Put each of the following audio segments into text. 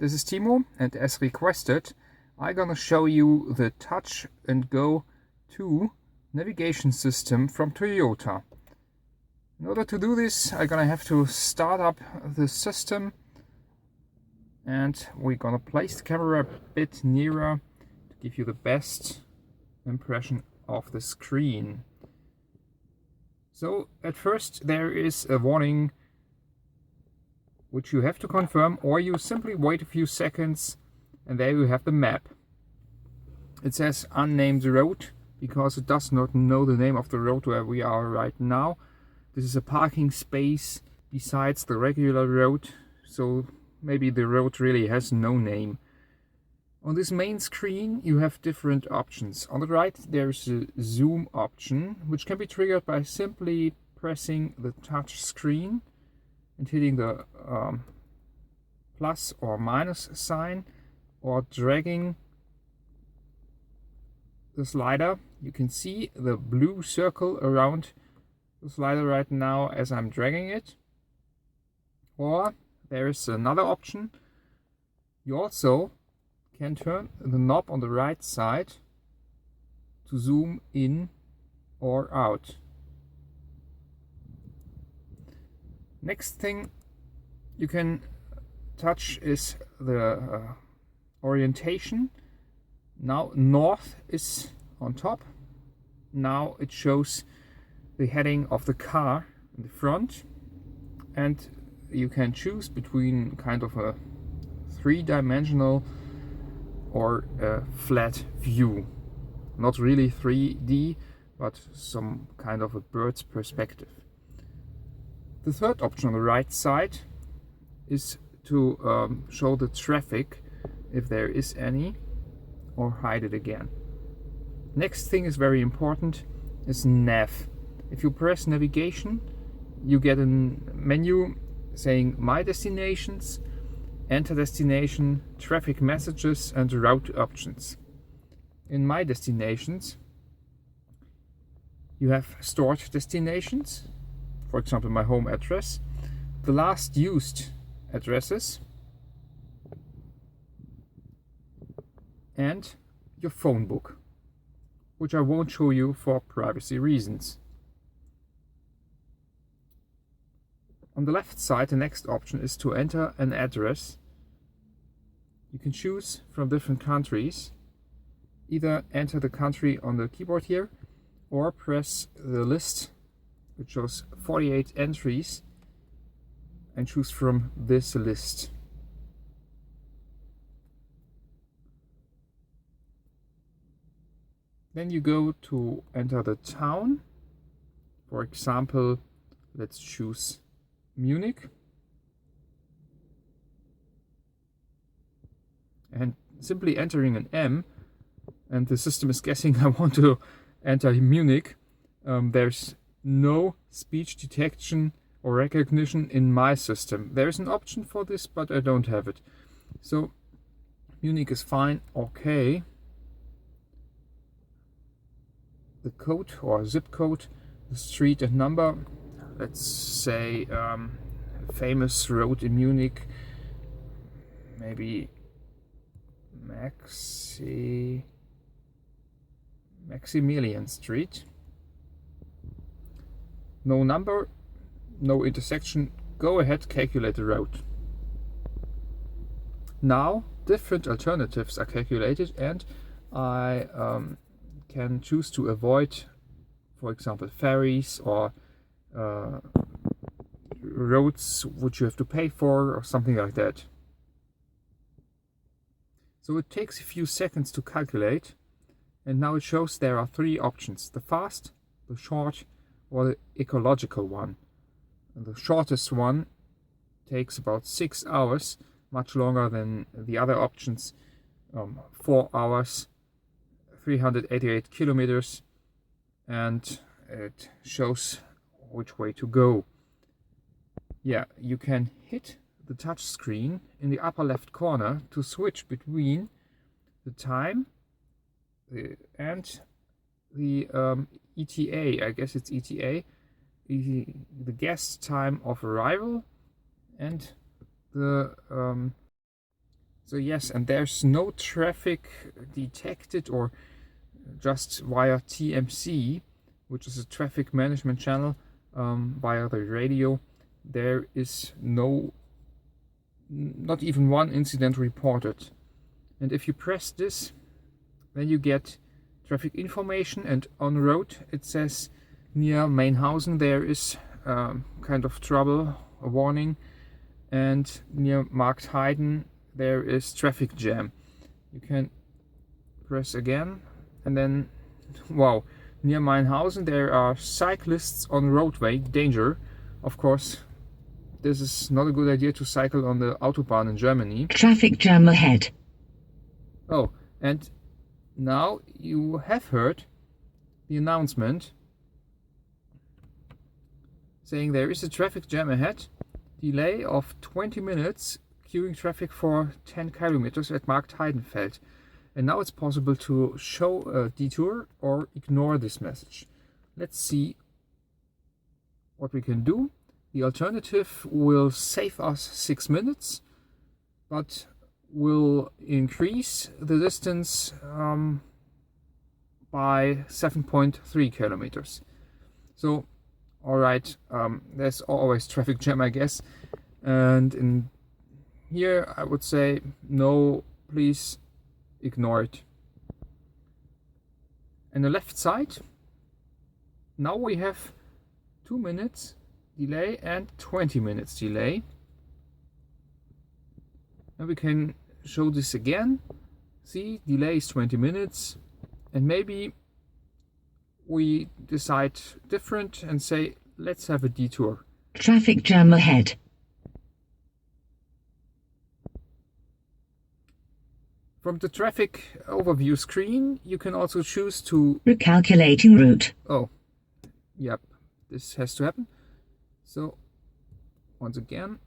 This is Timo, and as requested, I'm gonna show you the Touch and Go 2 navigation system from Toyota. In order to do this, I'm gonna have to start up the system, and we're gonna place the camera a bit nearer to give you the best impression of the screen. So at first there is a warning which you have to confirm, or you simply wait a few seconds and there you have the map. It says unnamed road because it does not know the name of the road where we are right now. This is a parking space besides the regular road, so maybe the road really has no name. On this main screen you have different options. On the right there's a zoom option, which can be triggered by simply pressing the touch screen and hitting the plus or minus sign, or dragging the slider. You can see the blue circle around the slider right now as I'm dragging it. Or there is another option. You also can turn the knob on the right side to zoom in or out. Next thing you can touch is the orientation. Now north is on top. Now it shows the heading of the car in the front, and you can choose between kind of a three-dimensional or a flat view. Not really 3D, but some kind of a bird's perspective. The third option on the right side is to show the traffic, if there is any, or hide it again. Next thing is very important, is nav. If you press navigation, you get a menu saying My Destinations, Enter Destination, Traffic Messages and Route Options. In My Destinations you have stored destinations, for example my home address, the last used addresses, and your phone book, which I won't show you for privacy reasons. On the left side, the next option is to enter an address. You can choose from different countries. Either enter the country on the keyboard here, or press the list, which shows 48 entries, and choose from this list. Then you go to enter the town. For example, let's choose Munich. And simply entering an M, and the system is guessing I want to enter Munich. There's no speech detection or recognition in my system. There's an option for this, but I don't have it. So Munich is fine. Okay. The code or zip code, the street and number. Let's say famous road in Munich, maybe Maximilian Street. No number, no intersection. Go ahead, calculate the route. Now different alternatives are calculated, and I can choose to avoid, for example, ferries or roads which you have to pay for, or something like that. So it takes a few seconds to calculate, and now it shows there are three options: the fast, the short, or the ecological one. And the shortest one takes about 6 hours, much longer than the other options. 4 hours, 388 kilometers, and it shows which way to go. Yeah, you can hit the touch screen in the upper left corner to switch between the time and the ETA, I guess it's ETA, the guess time of arrival, and the So yes, and there's no traffic detected, or just via TMC, which is a traffic management channel, via the radio. There is not even one incident reported. And if you press this, then you get traffic information, and on road it says near Mainhausen there is kind of trouble, a warning, and near Marktheiden there is traffic jam. You can press again, and then, wow, near Mainhausen there are cyclists on roadway, danger. Of course, this is not a good idea to cycle on the Autobahn in Germany. Traffic jam ahead. Oh, and now you have heard the announcement saying there is a traffic jam ahead, delay of 20 minutes, queuing traffic for 10 kilometers at Marktheidenfeld. And now it's possible to show a detour or ignore this message. Let's see what we can do. The alternative will save us 6 minutes, but will increase the distance by 7.3 kilometers. So, alright, there's always traffic jam, I guess. And in here I would say, no, please ignore it. And the left side, now we have 2 minutes delay and 20 minutes delay. And we can show this again. See, delay is 20 minutes, and maybe we decide different and say, let's have a detour. Traffic jam ahead. From the traffic overview screen, you can also choose to Recalculating route. Oh, yep, this has to happen. So, once again,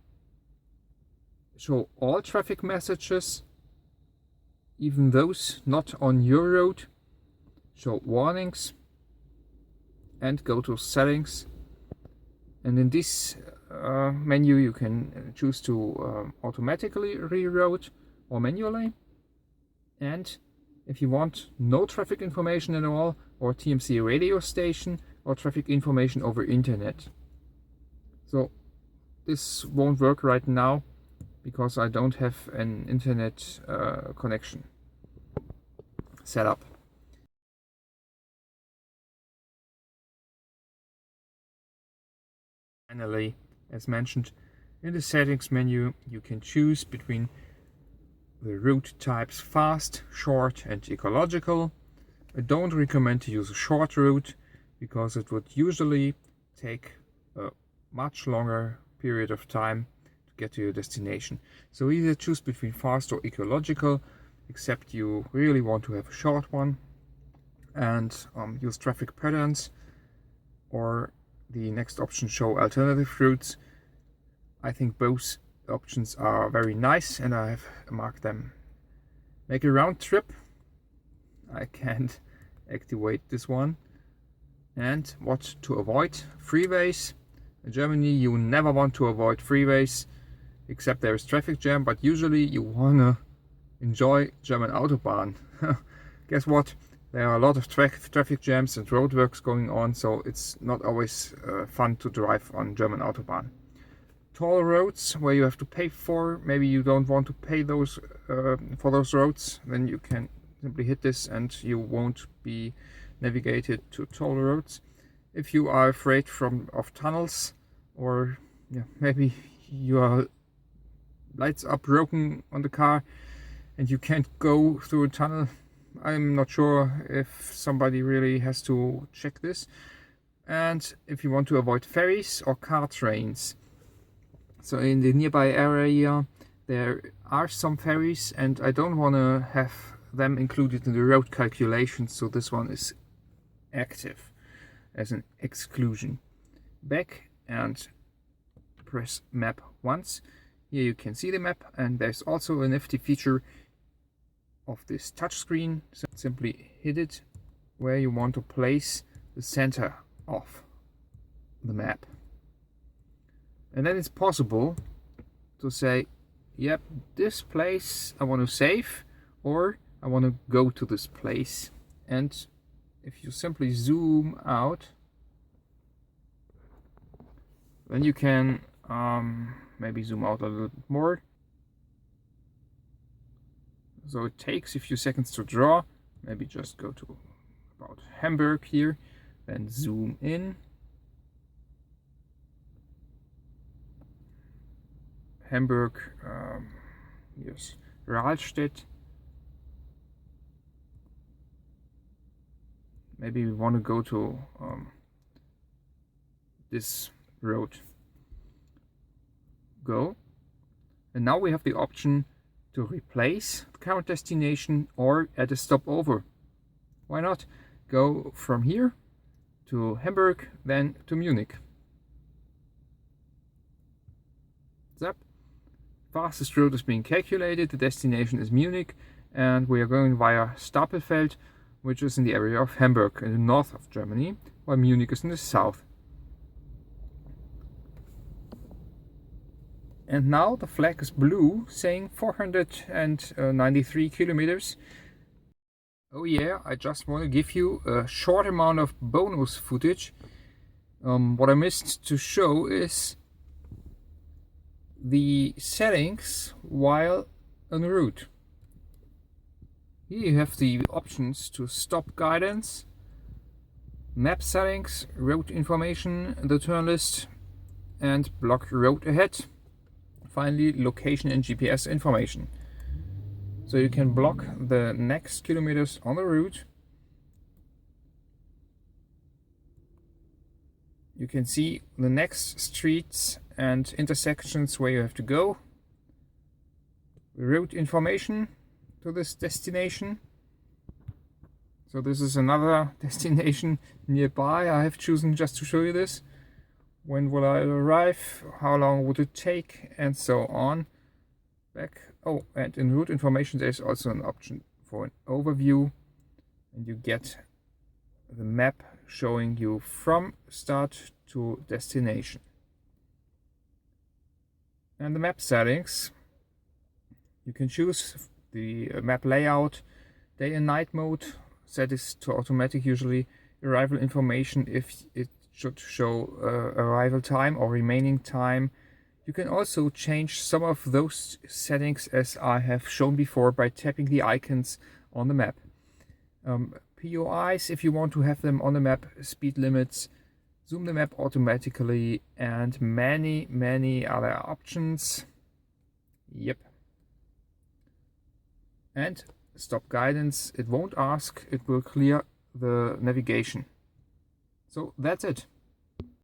show all traffic messages, even those not on your road. Show warnings, and go to settings. And in this menu you can choose to automatically reroute or manually. And if you want no traffic information at all, or TMC radio station, or traffic information over internet. So this won't work right now because I don't have an internet connection set up. Finally, as mentioned, in the settings menu you can choose between the route types fast, short and ecological. I don't recommend to use a short route because it would usually take a much longer period of time to get to your destination. So either choose between fast or ecological, except you really want to have a short one, and use traffic patterns, or the next option, show alternative routes. I think both options are very nice and I have marked them. Make a round trip. I can't activate this one. And what to avoid? Freeways. In Germany you never want to avoid freeways, except there is traffic jam, but usually you wanna enjoy German Autobahn. Guess what? There are a lot of traffic jams and roadworks going on, so it's not always fun to drive on German Autobahn. Toll roads where you have to pay for, maybe you don't want to pay those for those roads, then you can simply hit this and you won't be navigated to toll roads. If you are afraid of tunnels, or maybe your lights are broken on the car and you can't go through a tunnel, I'm not sure if somebody really has to check this. And if you want to avoid ferries or car trains. So in the nearby area there are some ferries and I don't want to have them included in the road calculations, so this one is active as an exclusion. Back and press map once. Here you can see the map, and there's also a nifty feature of this touchscreen. So simply hit it where you want to place the center of the map. And then it's possible to say yep, this place I want to save, or I want to go to this place. And if you simply zoom out, then you can maybe zoom out a little bit more. So it takes a few seconds to draw. Maybe just go to about Hamburg here, then zoom in. Hamburg, yes, Rahlstedt. Maybe we want to go to this road. Go. And now we have the option to replace the current destination or add a stopover. Why not go from here to Hamburg, then to Munich. Zap. Fastest route is being calculated. The destination is Munich, and we are going via Stapelfeld, which is in the area of Hamburg in the north of Germany, while Munich is in the south. And now the flag is blue, saying 493 kilometers. Oh yeah, I just want to give you a short amount of bonus footage. What I missed to show is the settings while en route. Here you have the options to stop guidance, map settings, road information, the turn list, and block road ahead. Finally, location and GPS information. So you can block the next kilometers on the route. You can see the next streets and intersections where you have to go. Route information to this destination. So this is another destination nearby I have chosen just to show you this. When will I arrive? How long would it take? And so on. Back. Oh, and in route information there's also an option for an overview, and you get the map showing you from start to destination. And the map settings, you can choose the map layout, day and night mode, set is to automatic usually, arrival information if it should show arrival time or remaining time. You can also change some of those settings as I have shown before by tapping the icons on the map. POIs, if you want to have them on the map, speed limits, zoom the map automatically, and many other options. Yep. And stop guidance, it won't ask, it will clear the navigation. So that's it.